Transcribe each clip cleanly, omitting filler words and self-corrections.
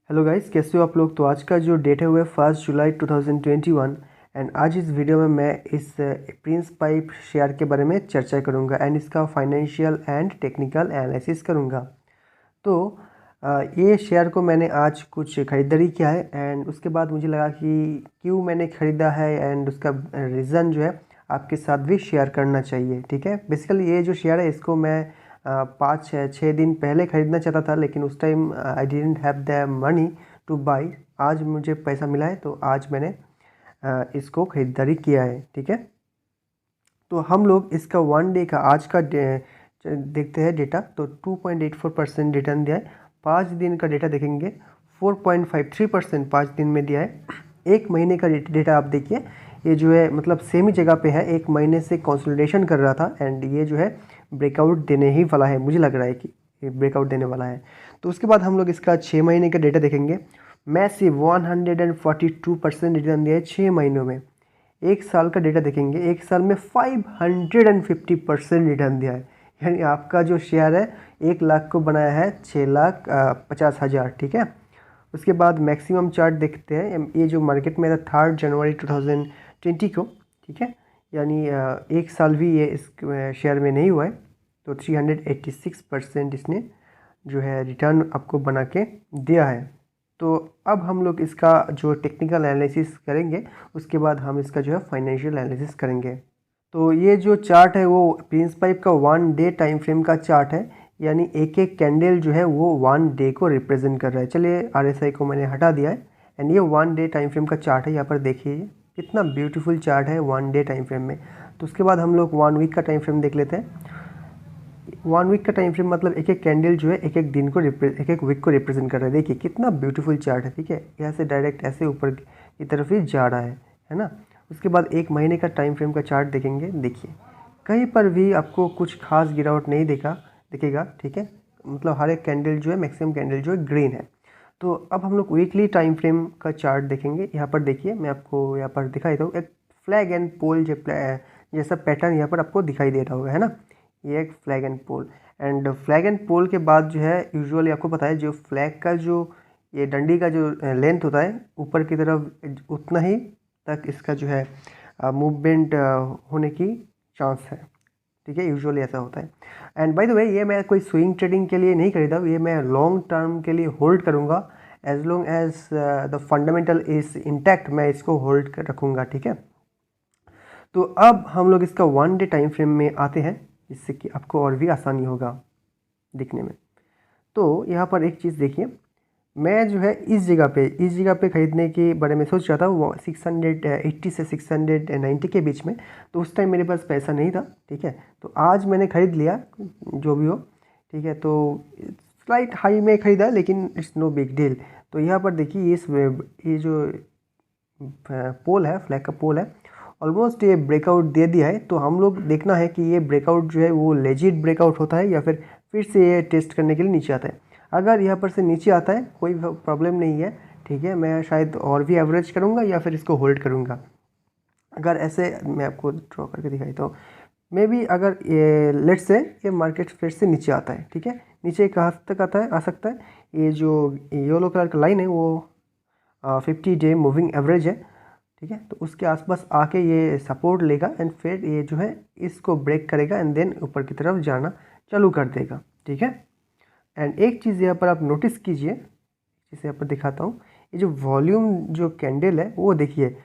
Hello guys, कैसे हो आप लोग। तो आज का जो डेट है वो है 1 जुलाई 2021 एंड आज इस वीडियो में मैं इस प्रिंस पाइप शेयर के बारे में चर्चा करूंगा एंड इसका फाइनेंशियल एंड टेक्निकल एनालिसिस करूंगा। तो ये शेयर को मैंने आज कुछ ख़रीदारी किया है एंड उसके बाद मुझे लगा कि क्यों मैंने ख़रीदा है एंड उसका रीज़न जो है आपके साथ भी शेयर करना चाहिए। ठीक है, बेसिकली ये जो शेयर है इसको मैं 5-6 दिन पहले ख़रीदना चाहता था, लेकिन उस time I didn't have the money two by. आज मुझे पैसा मिला है तो आज मैंने इसको ख़रीदारी किया है। ठीक है, तो हम लोग इसका 1 डे का आज का देखते हैं डेटा। तो 2.84% रिटर्न दिया है। 5 दिन का डेटा देखेंगे 4.53% 5 दिन में दिया है। 1 महीने का डेटा आप देखिए, ये जो है मतलब सेम ही जगह पे है। 1 महीने से कंसोलिडेशन कर रहा था एंड ये जो है ब्रेकआउट देने ही वाला है, मुझे लग रहा है कि ये ब्रेकआउट देने वाला है। तो उसके बाद हम लोग इसका 6 महीने का डेटा देखेंगे। मैसिव 142% रिटर्न दिया है 6 महीनों में। 1 साल का डेटा देखेंगे, 1 साल में 550% रिटर्न दिया है। यानी आपका जो शेयर है 1 लाख को बनाया है 6,50,000। ठीक है, उसके बाद मैक्सिमम चार्ट देखते हैं। ये जो मार्केट में था 3 जनवरी 2020 को। ठीक है, यानी 1 साल भी ये इस शेयर में नहीं हुआ है। तो 386% इसने जो है रिटर्न आपको बना के दिया है। तो अब हम लोग इसका जो टेक्निकल एनालिसिस करेंगे, उसके बाद हम इसका जो है फाइनेंशियल एनालिसिस करेंगे। तो ये जो चार्ट है वो प्रिंस पाइप का 1 डे टाइम फ्रेम का चार्ट है, यानी एक एक कैंडल जो है वो 1 डे को रिप्रेजेंट कर रहा है। चलिए RSI को मैंने हटा दिया है एंड ये 1 डे टाइम फ्रेम का चार्ट है। यहाँ पर देखिए कितना ब्यूटीफुल चार्ट है 1 डे टाइम फ्रेम में। तो उसके बाद हम लोग 1 वीक का टाइम फ्रेम देख लेते हैं। 1 वीक का टाइम फ्रेम मतलब एक एक कैंडल जो है एक एक दिन को एक एक वीक को रिप्रेजेंट कर रहा है। देखिए कितना ब्यूटीफुल चार्ट है। ठीक है, यहाँ से डायरेक्ट ऐसे ऊपर की तरफ ही जा रहा है ना। उसके बाद 1 महीने का टाइम फ्रेम का चार्ट देखेंगे। देखिए कहीं पर भी आपको कुछ खास गिरावट नहीं दिखेगा। ठीक है, मतलब हर एक कैंडल जो है मैक्सिमम कैंडल जो है ग्रीन है। तो अब हम लोग वीकली टाइम फ्रेम का चार्ट देखेंगे। यहाँ पर देखिए, मैं आपको यहाँ पर दिखाई देता हूँ एक फ्लैग एंड पोल जैसा पैटर्न यहाँ पर आपको दिखाई दे रहा होगा, है ना। ये एक flag and pole and flag and pole के बाद जो है यूजुअली आपको पता है जो फ्लैग का जो ये डंडी का जो लेंथ होता है ऊपर की तरफ उतना ही तक इसका जो है मूवमेंट होने की चांस है। ठीक है, यूजुअली ऐसा होता है। एंड बाय द वे ये मैं कोई स्विंग ट्रेडिंग के लिए नहीं खरीदा, ये मैं लॉन्ग टर्म के लिए होल्ड करूँगा। As long as the fundamental is intact मैं इसको होल्ड कर रखूँगा। ठीक है, तो अब हम लोग इसका 1 डे टाइम फ्रेम में आते हैं, जिससे कि आपको और भी आसानी होगा दिखने में। तो यहाँ पर एक चीज़ देखिए, मैं जो है इस जगह पे ख़रीदने के बारे में सोच रहा था वो 680 से 690 के बीच में। तो उस टाइम मेरे पास पैसा नहीं था। ठीक है, तो आज मैंने ख़रीद लिया जो भी हो। ठीक है, तो स्लाइट हाई में ख़रीदा लेकिन इट्स नो बिग डील। तो यहाँ पर देखिए ये जो पोल है, फ्लैग का पोल है, ऑलमोस्ट ये ब्रेकआउट दे दिया है। तो हम लोग देखना है कि ये ब्रेकआउट जो है वो लेजिट ब्रेकआउट होता है या फिर से ये टेस्ट करने के लिए नीचे आता है। अगर यहाँ पर से नीचे आता है कोई प्रॉब्लम नहीं है। ठीक है, मैं शायद और भी एवरेज करूँगा या फिर इसको होल्ड करूँगा। अगर ऐसे मैं आपको ड्रॉ करके दिखाता हूँ, मे बी अगर ये लेट्स से ये मार्केट फिर से नीचे आता है। ठीक है, नीचे कहाँ तक आ सकता है, ये जो येलो कलर का लाइन है वो 50 डे मूविंग एवरेज है। ठीक है, तो उसके आसपास आके ये सपोर्ट लेगा एंड फिर ये जो है इसको ब्रेक करेगा एंड देन ऊपर की तरफ जाना चालू कर देगा। ठीक है, एंड एक चीज़ यहाँ पर आप नोटिस कीजिए, जिसे यहाँ पर दिखाता हूँ। ये जो वॉल्यूम जो कैंडल है वो देखिए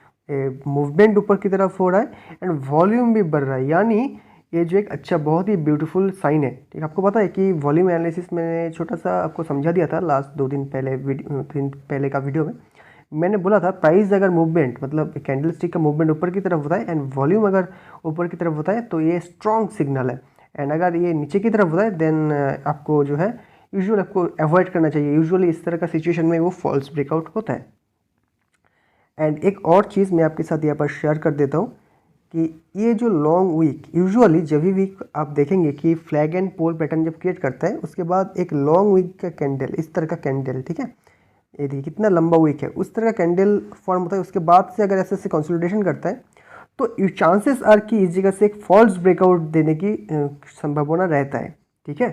मूवमेंट ऊपर की तरफ हो रहा है एंड वॉल्यूम भी बढ़ रहा है, यानी ये जो एक अच्छा बहुत ही ब्यूटीफुल साइन है। ठीक है, आपको पता है कि वॉल्यूम एनालिसिस मैंने छोटा सा आपको समझा दिया था लास्ट 2 दिन पहले का वीडियो में। मैंने बोला था प्राइस अगर मूवमेंट मतलब कैंडल स्टिक का मूवमेंट ऊपर की तरफ होता है एंड वॉल्यूम अगर ऊपर की तरफ होता है तो ये स्ट्रॉन्ग सिग्नल है। एंड अगर ये नीचे की तरफ होता है देन आपको जो है यूजुअली आपको अवॉइड करना चाहिए। यूजुअली इस तरह का सिचुएशन में वो फॉल्स ब्रेकआउट होता है। एंड एक और चीज़ मैं आपके साथ यहाँ पर शेयर कर देता हूँ कि ये जो लॉन्ग वीक यूजुअली जब भी वीक आप देखेंगे कि फ्लैग एंड पोल पैटर्न जब क्रिएट करता है उसके बाद एक लॉन्ग वीक का कैंडल, इस तरह का कैंडल, ठीक है, ये देखिए कितना लंबा वीक है, उस तरह का कैंडल फॉर्म होता है। उसके बाद से अगर ऐसे कंसोलिडेशन करता है तो चांसेस आर कि इस जगह से एक फॉल्स ब्रेकआउट देने की संभावना रहता है। ठीक है,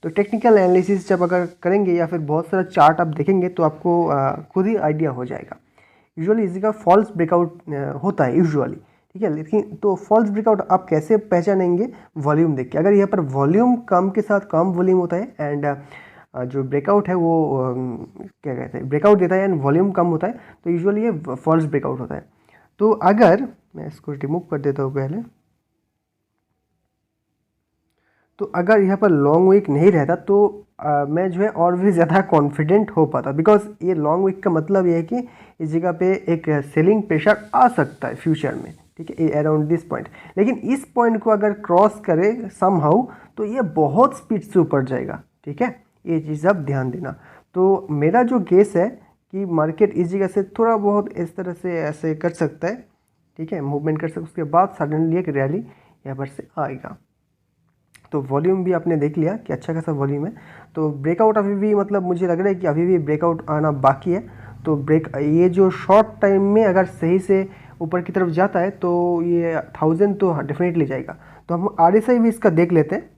तो टेक्निकल एनालिसिस जब अगर करेंगे या फिर बहुत सारा चार्ट आप देखेंगे तो आपको खुद ही आइडिया हो जाएगा। यूजुअली इसी का फॉल्स ब्रेकआउट होता है यूजुअली, ठीक है। लेकिन तो फॉल्स ब्रेकआउट आप कैसे पहचानेंगे? वॉल्यूम देख के। अगर यहाँ पर वॉल्यूम कम के साथ कम वॉल्यूम होता है एंड जो ब्रेकआउट है वो क्या कहते हैं, ब्रेकआउट देता है एंड वॉल्यूम कम होता है, तो यूजुअली ये फॉल्स ब्रेकआउट होता है। तो अगर मैं इसको रिमूव कर देता हूँ पहले, तो अगर यहाँ पर लॉन्ग वीक नहीं रहता तो मैं जो है और भी ज़्यादा कॉन्फिडेंट हो पाता, बिकॉज ये लॉन्ग वीक का मतलब ये है कि इस जगह पे एक सेलिंग प्रेशर आ सकता है फ्यूचर में, ठीक है, अराउंड दिस पॉइंट। लेकिन इस पॉइंट को अगर क्रॉस करे समहाउ तो ये बहुत स्पीड से ऊपर जाएगा, ठीक है। ये चीज़ आप ध्यान देना। तो मेरा जो गेस है कि मार्केट इस जगह से थोड़ा बहुत इस तरह से ऐसे कर सकता है, ठीक है, मूवमेंट कर सकता है, उसके बाद सडनली एक रैली यहाँ पर से आएगा। तो वॉल्यूम भी आपने देख लिया कि अच्छा खासा वॉल्यूम है। तो ब्रेकआउट अभी भी मतलब मुझे लग रहा है कि अभी भी ब्रेकआउट आना बाकी है। तो ये जो शॉर्ट टाइम में अगर सही से ऊपर की तरफ जाता है तो ये 1000 तो डेफिनेटली जाएगा। तो हम RSI भी इसका देख लेते हैं।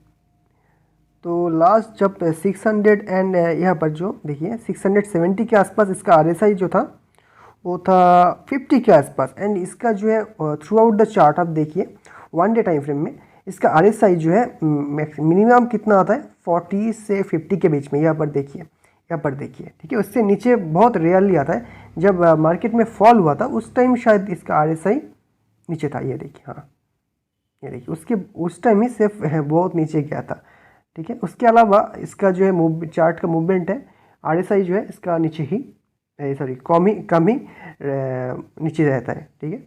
तो लास्ट जब 600 एंड यहाँ पर जो देखिए 670 के आसपास इसका RSI जो था वो था 50 के आसपास, एंड इसका जो है थ्रू आउट द चार्ट आप देखिए 1 डे टाइम फ्रेम में इसका RSI जो है मिनिमम कितना आता है 40 से 50 के बीच में। यहाँ पर देखिए, यहाँ पर देखिए, ठीक है। उससे नीचे बहुत रेयरली आता है। जब मार्केट में फॉल हुआ था उस टाइम शायद इसका RSI नीचे था, ये देखिए, हाँ ये देखिए, उसके उस टाइम ही सिर्फ बहुत नीचे गया था, ठीक है। उसके अलावा इसका जो है चार्ट का मूवमेंट है, RSI जो है इसका नीचे ही सॉरी कम ही नीचे रहता है, ठीक है।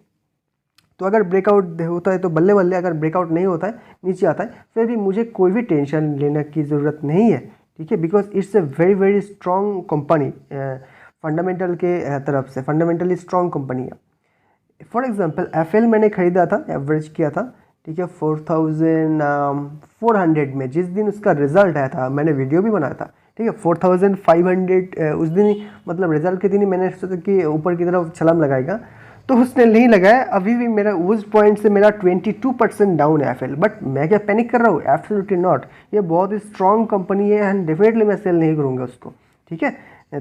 तो अगर ब्रेकआउट होता है तो बल्ले बल्ले, अगर ब्रेकआउट नहीं होता है नीचे आता है फिर भी मुझे कोई भी टेंशन लेने की ज़रूरत नहीं है, ठीक है, because it's a very very strong company, fundamental के तरफ से फंडामेंटली स्ट्रॉन्ग कंपनी है। फॉर एग्जांपल FL मैंने ख़रीदा था, एवरेज किया था, ठीक है, 4400 में। जिस दिन उसका रिजल्ट आया था मैंने वीडियो भी बनाया था, ठीक है, 4500 उस दिन मतलब रिजल्ट के दिन ही मैंने सोचा कि ऊपर की तरफ छलांग लगाएगा, तो उसने नहीं लगाया। अभी भी मेरा उस पॉइंट से मेरा 22% डाउन है FL। बट मैं क्या पैनिक कर रहा हूँ? Absolutely not. ये बहुत ही स्ट्रॉन्ग कंपनी है एंड डेफिनेटली मैं सेल नहीं करूँगा उसको, ठीक है।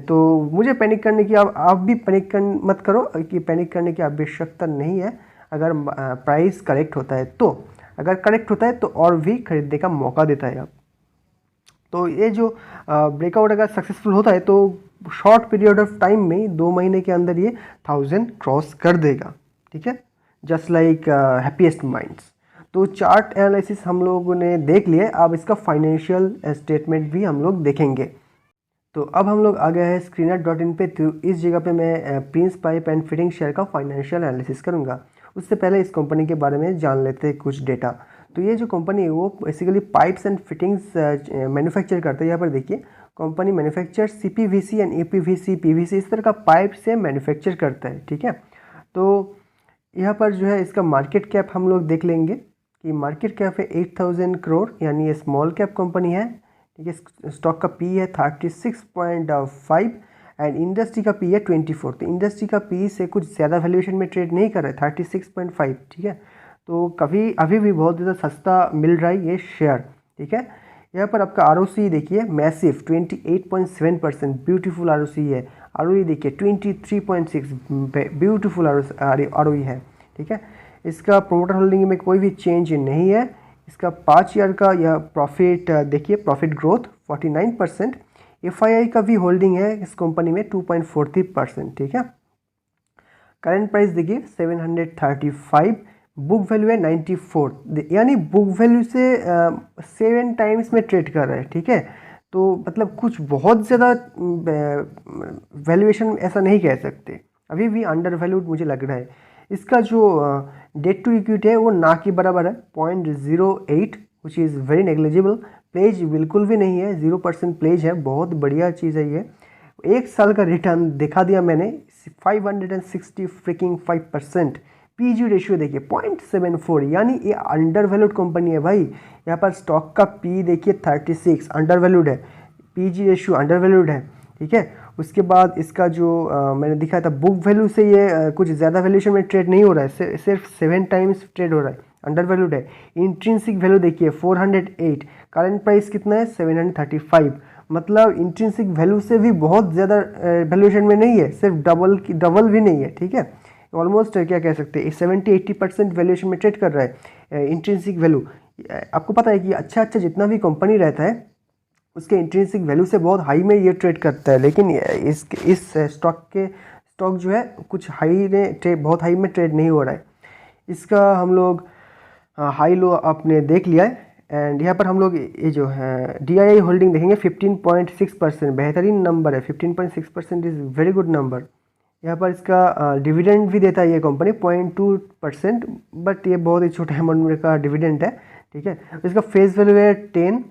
तो मुझे पैनिक करने की आप भी पैनिक मत करो कि पैनिक करने की आवश्यकता नहीं है। अगर प्राइस करेक्ट होता है तो, अगर करेक्ट होता है तो और भी खरीदने का मौका देता है आप। तो ये जो ब्रेकआउट अगर सक्सेसफुल होता है तो शॉर्ट पीरियड ऑफ टाइम में 2 महीने के अंदर ये 1000 क्रॉस कर देगा, ठीक है, जस्ट लाइक हैप्पीएस्ट माइंड्स। तो चार्ट एनालिसिस हम लोगों ने देख लिया, अब इसका फाइनेंशियल स्टेटमेंट भी हम लोग देखेंगे। तो अब हम लोग आ गए हैं screener.in पे। तो इस जगह पे मैं Prince pipe and fitting share का फाइनेंशियल एनालिसिस करूँगा। उससे पहले इस कंपनी के बारे में जान लेते हैं कुछ डेटा। तो ये जो कंपनी है वो basically pipes and fittings manufacture करता है। यहाँ पर देखिए, company manufacture CPVC and APVC, PVC इस तरह का पाइप से मैन्युफैक्चर करता है, ठीक है। तो यहाँ पर जो है इसका मार्केट कैप हम लोग देख लेंगे कि मार्केट कैप है 8000 करोड़, यानी ये स्मॉल कैप कंपनी है, ठीक है। स्टॉक का पी है 36.5 एंड इंडस्ट्री का पी है 24। तो इंडस्ट्री का पी से कुछ ज़्यादा वैल्यूएशन में ट्रेड नहीं कर रहा है, 36.5, ठीक है। तो कभी अभी भी बहुत ज़्यादा सस्ता मिल रहा है ये शेयर, ठीक है। यहाँ पर आपका ROC देखिए मैसिव 28.7%, ब्यूटीफुल ROC है। ROE देखिए 23.6, ब्यूटीफुल ROE है, ठीक है। इसका प्रोमोटर होल्डिंग में कोई भी चेंज नहीं है। इसका 5 ईयर का यह प्रॉफिट देखिए, प्रॉफिट ग्रोथ 49%। FII का भी होल्डिंग है इस कंपनी में 2.43%, ठीक है। करंट प्राइस देखिए 735, बुक वैल्यू है 94, यानी बुक वैल्यू से 7 टाइम्स में ट्रेड कर रहा है, ठीक है। तो मतलब कुछ बहुत ज़्यादा वैल्यूएशन ऐसा नहीं कह सकते, अभी भी अंडर वैल्यूड मुझे लग रहा है। इसका जो डेट टू इक्विटी है वो ना के बराबर है 0.08, which is very negligible. Pledge बिल्कुल भी नहीं है, 0% प्लेज है, बहुत बढ़िया चीज़ है ये। 1 साल का रिटर्न दिखा दिया मैंने, 560 PG रेशियो देखिए 0.74, यानी ये अंडर वैल्यूड कंपनी है भाई। यहाँ पर स्टॉक का पी देखिए 36, अंडर वैल्यूड है, PG रेशियो अंडर वैल्यूड है, ठीक है। उसके बाद इसका जो मैंने दिखाया था बुक वैल्यू से ये कुछ ज़्यादा वैल्यूएशन में ट्रेड नहीं हो रहा है, सिर्फ 7 टाइम्स ट्रेड हो रहा है। अंडर वैल्यूड है। इंट्रिंसिक वैल्यू देखिए 408, करंट प्राइस कितना है 735, मतलब इंट्रिंसिक वैल्यू से भी बहुत ज़्यादा वैल्यूएशन में नहीं है, सिर्फ डबल भी नहीं है, ठीक है। ऑलमोस्ट क्या कह सकते हैं 70-80% वैल्यूएशन में ट्रेड कर रहा है इंट्रिंसिक वैल्यू। आपको पता है कि अच्छा जितना भी कंपनी रहता है उसके इंट्रिंसिक वैल्यू से बहुत हाई में ये ट्रेड करता है, लेकिन इस स्टॉक जो है कुछ हाई में बहुत हाई में ट्रेड नहीं हो रहा है। इसका हम लोग हाई लो आपने देख लिया है, एंड यहाँ पर हम लोग ये जो है DII होल्डिंग देखेंगे 15.6%, बेहतरीन नंबर है। 15.6% इज़ वेरी गुड नंबर। यहाँ पर इसका डिविडेंड भी देता है ये कंपनी 0.2%, बट ये बहुत ही छोटा अमाउंट का डिविडेंड है, ठीक है। इसका फेस वैल्यू है 10।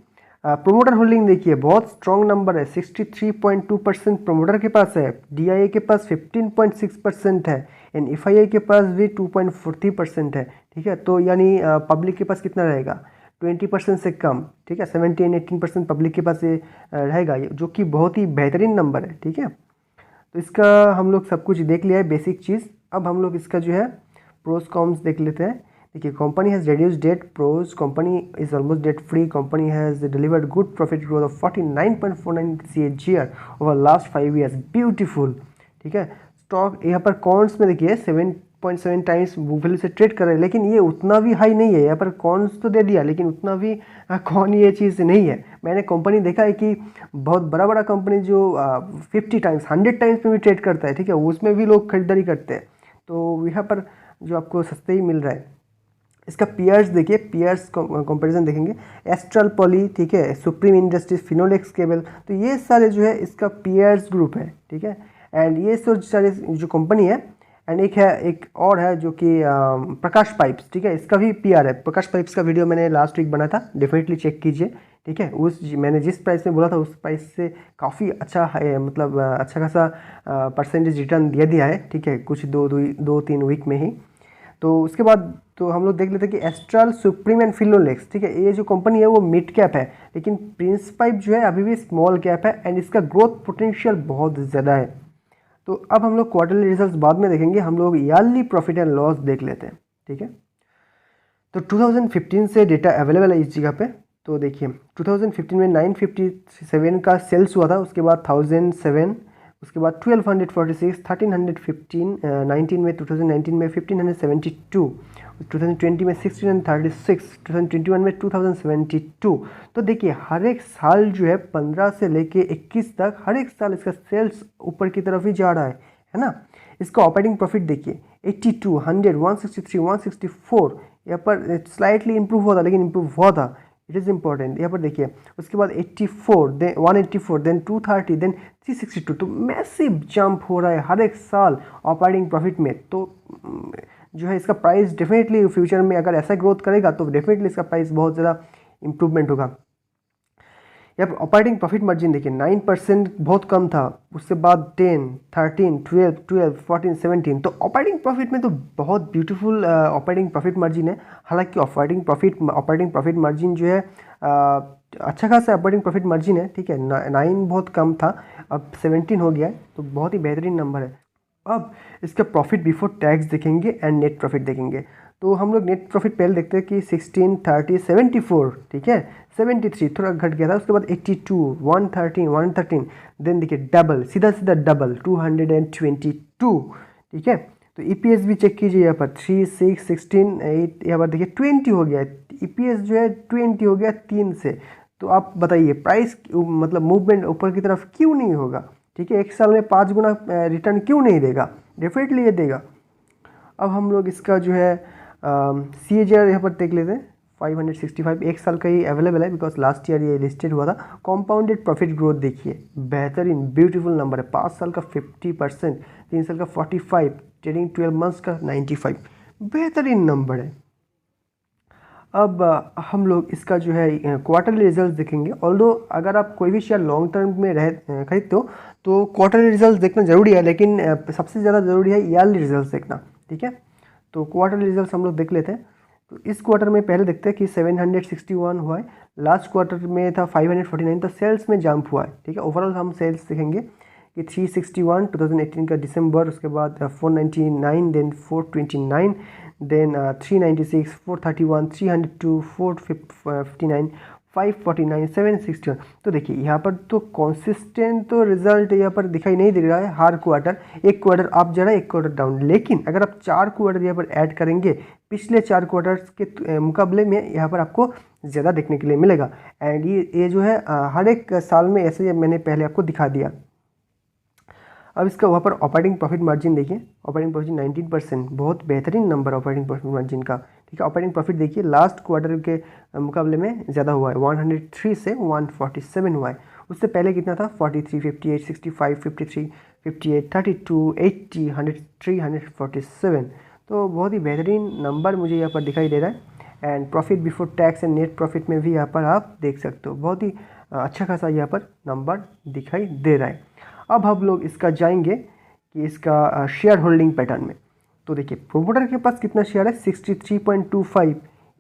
प्रोमोटर होल्डिंग देखिए बहुत स्ट्रॉन्ग नंबर है, 63.2% प्रोमोटर के पास है। DII के पास 15.6% है, एंड FII के पास भी 2.40% है, ठीक है। तो यानी पब्लिक के पास कितना रहेगा 20% से कम, ठीक है। 17-18% पब्लिक के पास ये रहेगा, जो कि बहुत ही बेहतरीन नंबर है, ठीक है। तो इसका हम लोग सब कुछ देख लिया है बेसिक चीज़। अब हम लोग इसका जो है प्रोस कॉन्स देख लेते हैं। देखिए company has reduced debt, pros company is almost debt free, company has delivered good profit growth of 49.49 CAGR over last 5 years, beautiful, ठीक है। स्टॉक यहाँ पर कॉन्स में देखिए 7.7 टाइम्स बुक वैल्यू से ट्रेड कर रहे हैं, लेकिन ये उतना भी हाई नहीं है। यहाँ पर कॉन्स तो दे दिया, लेकिन उतना भी कौन ये चीज़ नहीं है। मैंने कंपनी देखा है कि बहुत बड़ा कंपनी जो 50 टाइम्स 100 टाइम्स में भी ट्रेड करता है, ठीक है, उसमें भी लोग खरीदारी करते हैं। तो यहाँ पर जो आपको सस्ते ही मिल रहा है। इसका पीयर्स देखिए, पीयर्स कंपैरिजन देखेंगे, एस्ट्रल पॉली, ठीक है, सुप्रीम इंडस्ट्रीज, फिनोलेक्स केबल, तो ये सारे जो है इसका पीयर्स ग्रुप है, ठीक है। एंड ये सारे जो कंपनी है, एंड एक और है जो कि प्रकाश पाइप्स, ठीक है, इसका भी PR है। प्रकाश पाइप्स का वीडियो मैंने लास्ट वीक बना था, डेफिनेटली चेक कीजिए, ठीक है। मैंने जिस प्राइस में बोला था उस प्राइस से काफ़ी अच्छा है, मतलब अच्छा खासा परसेंटेज रिटर्न दिया है, ठीक है, कुछ 2-3 वीक में ही। तो उसके बाद तो हम लोग देख लेते हैं कि एस्ट्रल, सुप्रीम एंड फिनोलेक्स, ठीक है, ये जो कंपनी है वो मिड कैप है, लेकिन प्रिंस पाइप जो है अभी भी स्मॉल कैप है, एंड इसका ग्रोथ पोटेंशियल बहुत ज़्यादा है। तो अब हम लोग क्वार्टरली रिजल्ट्स बाद में देखेंगे, हम लोग ईयरली प्रॉफिट एंड लॉस देख लेते हैं, ठीक है। तो 2015 से डेटा अवेलेबल है इस जगह पे। तो देखिए 2015 में 957 का सेल्स हुआ था, उसके बाद 1007, उसके बाद 1246, 1315, 19 में 2019 में 1572, 2020 में 1636, 2021 में 2072। तो देखिए हर एक साल जो है 15 से लेके 21 तक हर एक साल इसका सेल्स ऊपर की तरफ ही जा रहा है ना। इसका ऑपरेटिंग प्रॉफिट देखिए 82, 100, 163, 164, यहाँ पर स्लाइटली इंप्रूव हुआ था, लेकिन इंप्रूव हुआ था, इट इज़ इंपॉर्टेंट। यहाँ पर देखिए उसके बाद 84, देन 184, देन 230, देन 362। तो मैसिव जंप हो रहा है हर एक साल ऑपरेटिंग प्रॉफिट में। तो जो है इसका प्राइस डेफिनेटली फ्यूचर में अगर ऐसा ग्रोथ करेगा तो डेफिनेटली इसका प्राइस बहुत ज़्यादा इंप्रूवमेंट होगा। यहाँ पर ऑपरेटिंग प्रॉफिट मार्जिन देखिए 9% बहुत कम था, उसके बाद 10, 13, 12, 14, 17। तो ऑपरेटिंग प्रॉफिट में तो बहुत ब्यूटीफुल ऑपरेटिंग प्रॉफिट मार्जिन है। हालांकि ऑपरेटिंग प्रॉफिट मार्जिन जो है अच्छा खासा ऑपरेटिंग प्रॉफिट मार्जिन है, ठीक है। 9 बहुत कम था, अब 17 हो गया है, तो बहुत ही बेहतरीन नंबर है। अब इसका प्रॉफिट बिफोर टैक्स देखेंगे एंड नेट प्रॉफिट देखेंगे। तो हम लोग नेट प्रॉफिट पहले देखते हैं कि 16, 30, 74, ठीक है, 73 थोड़ा घट गया था, उसके बाद 82, 113, 113, देन देखिए डबल, सीधा डबल 222, ठीक है। तो EPS भी चेक कीजिए, यहाँ पर 3, 6, 16, 8, यहाँ पर देखिए 20 हो गया, EPS जो है 20 हो गया 3 से। तो आप बताइए प्राइस मतलब मूवमेंट ऊपर की तरफ क्यों नहीं होगा, ठीक है। एक साल में 5 गुना रिटर्न क्यों नहीं देगा, डेफिनेटली ये देगा। अब हम लोग इसका जो है CAGR यहाँ पर देख लेते हैं 565, एक साल का ही अवेलेबल है, बिकॉज लास्ट ईयर ये लिस्टेड हुआ था। कॉम्पाउंडेड प्रॉफिट ग्रोथ देखिए बेहतरीन ब्यूटीफुल नंबर है, 5 साल का 50%, 3 साल का 45, ट्रेडिंग 12 मंथ्स का 95, बेहतरीन नंबर है। अब हम लोग इसका जो है क्वार्टरली रिजल्ट देखेंगे। ऑल्दो अगर आप कोई भी शेयर लॉन्ग टर्म में खरीदते हो तो क्वार्टरली रिजल्ट देखना ज़रूरी है, लेकिन सबसे ज़्यादा ज़रूरी है ईयरली रिजल्ट देखना, ठीक है। तो क्वार्टरली रिजल्ट हम लोग देख लेते हैं। तो इस क्वार्टर में पहले देखते हैं कि 761 हुआ है, लास्ट क्वार्टर में था 549, तो सेल्स में जंप हुआ है, ठीक है। ओवरऑल हम सेल्स देखेंगे कि 361 2018 का दिसंबर, उसके बाद 499, देन 429, देन 396, 431, 302, 459, 549, 761। तो देखिए यहाँ पर तो कॉन्सिस्टेंट तो रिजल्ट यहाँ पर दिखाई नहीं दे रहा है हर क्वार्टर, एक क्वार्टर अप जा रहा है, एक क्वार्टर डाउन। लेकिन अगर आप 4 क्वार्टर यहाँ पर ऐड करेंगे पिछले 4 क्वार्टर्स के मुकाबले में, यहाँ पर आपको ज़्यादा देखने के लिए मिलेगा। एंड ये जो है हर एक साल में ऐसे मैंने पहले आपको दिखा दिया। अब इसका वहाँ पर ऑपरेटिंग प्रॉफिट मार्जिन देखिए, ऑपरेटिंग प्रॉफिट 19%, बहुत बेहतरीन नंबर ऑपरेटिंग प्रॉफिट मार्जिन का। ठीक है, ऑपरेटिंग प्रॉफिट देखिए लास्ट क्वार्टर के मुकाबले में ज़्यादा हुआ है, 103 से 147 हुआ है। उससे पहले कितना था, 43, 58, 65, 53, 58, 32, 80, 103, 147। तो बहुत ही बेहतरीन नंबर मुझे यहाँ पर दिखाई दे रहा है। And profit before tax and net profit में भी यहाँ पर आप देख सकते हो, बहुत ही अच्छा खासा यहाँ पर नंबर दिखाई दे रहा है। अब हम लोग इसका जाएंगे कि इसका शेयर होल्डिंग पैटर्न में। तो देखिए प्रोमोटर के पास कितना शेयर है, 63.25।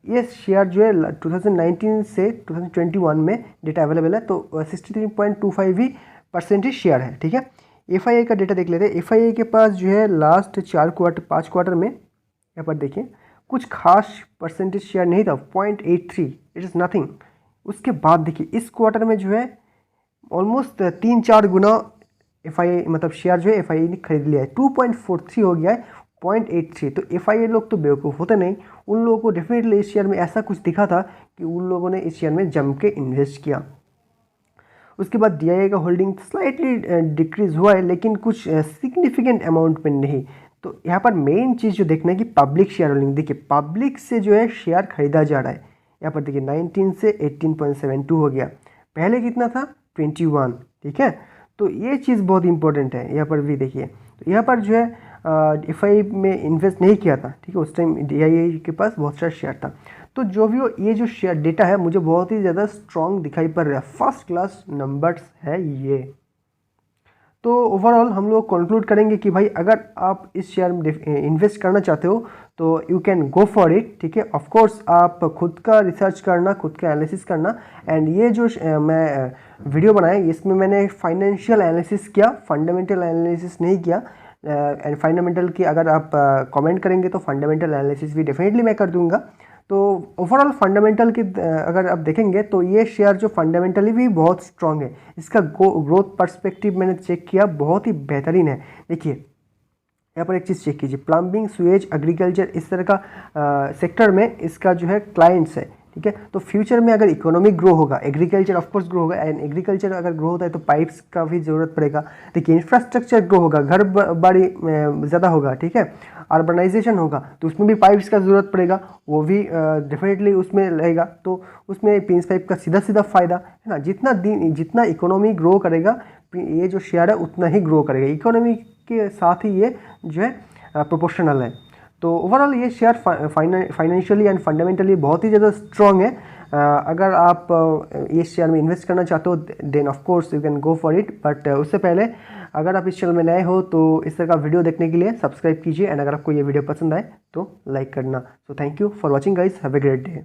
ये शेयर जो है 2019 से 2021 में डेटा अवेलेबल है, तो 63.25 ही परसेंटेज शेयर है। ठीक है, FII का डेटा देख लेते हैं। FII के पास जो है लास्ट 5 क्वार्टर में यहाँ पर देखिए कुछ खास परसेंटेज शेयर नहीं था, 0.83, इट इज़ नथिंग। उसके बाद देखिए इस क्वार्टर में जो है ऑलमोस्ट 3-4 गुना FII मतलब शेयर जो है FII ने खरीद लिया है, 2.43 हो गया है 0.83। तो FII लोग तो बेवकूफ़ होते नहीं, उन लोगों को डेफिनेटली इस शेयर में ऐसा कुछ दिखा था कि उन लोगों ने इस शेयर में जम के इन्वेस्ट किया। उसके बाद DII का होल्डिंग स्लाइटली डिक्रीज हुआ है, लेकिन कुछ सिग्निफिकेंट अमाउंट में नहीं। तो यहाँ पर मेन चीज़ जो देखना है कि पब्लिक शेयर होल्डिंग, देखिए पब्लिक से जो है शेयर खरीदा जा रहा है। यहाँ पर देखिए 19 से 18.72 हो गया, पहले कितना था 21। ठीक है, तो ये चीज़ बहुत इंपॉर्टेंट है। यहाँ पर भी देखिए, तो यहाँ पर जो है FII में इन्वेस्ट नहीं किया था। ठीक है, उस टाइम DII के पास बहुत सारा शेयर था। तो जो भी हो, ये जो शेयर डेटा है मुझे बहुत ही ज़्यादा स्ट्रॉन्ग दिखाई पड़ रहा है, फर्स्ट क्लास नंबर्स है ये। तो ओवरऑल हम लोग कंक्लूड करेंगे कि भाई अगर आप इस शेयर में इन्वेस्ट करना चाहते हो तो you can go for it. ठीक है, ऑफ कोर्स आप खुद का रिसर्च करना, खुद का एनालिसिस करना। एंड ये जो मैं वीडियो बनाया इसमें मैंने फाइनेंशियल एनालिसिस किया, फंडामेंटल एनालिसिस नहीं किया। एंड फंडामेंटल की अगर आप कमेंट करेंगे तो फंडामेंटल एनालिसिस भी डेफिनेटली मैं कर दूंगा। तो ओवरऑल फंडामेंटल की अगर आप देखेंगे तो ये शेयर जो फंडामेंटली भी बहुत स्ट्रांग है, इसका ग्रोथ पर्सपेक्टिव मैंने चेक किया, बहुत ही बेहतरीन है। देखिए यहाँ पर एक चीज़ चेक कीजिए, प्लम्बिंग, सुएज, एग्रीकल्चर, इस तरह का सेक्टर में इसका जो है क्लाइंट्स है। ठीक है, तो फ्यूचर में अगर इकोनॉमी ग्रो होगा, एग्रीकल्चर ऑफ कोर्स ग्रो होगा, एंड एग्रीकल्चर अगर ग्रो होता है तो पाइप्स का भी ज़रूरत पड़ेगा। देखिए इंफ्रास्ट्रक्चर ग्रो होगा, घर बाड़ी ज़्यादा होगा। ठीक है, अर्बनाइजेशन होगा तो उसमें भी पाइप्स का ज़रूरत पड़ेगा, वो भी डेफिनेटली उसमें रहेगा। तो उसमें प्रिंस पाइप का सीधा सीधा फ़ायदा है ना। जितना इकोनॉमी ग्रो करेगा ये जो शेयर है उतना ही ग्रो करेगा, इकोनॉमी के साथ ही ये जो है प्रोपोर्शनल है। तो ओवरऑल ये शेयर फाइनेंशियली एंड फंडामेंटली बहुत ही ज़्यादा स्ट्रॉन्ग है। अगर आप इस शेयर में इन्वेस्ट करना चाहते हो then of course you can go for it. But उससे पहले अगर आप इस चैनल में नए हो तो इस तरह का वीडियो देखने के लिए सब्सक्राइब कीजिए, एंड अगर आपको ये वीडियो पसंद आए तो लाइक करना। So thank you for watching guys, have a great day.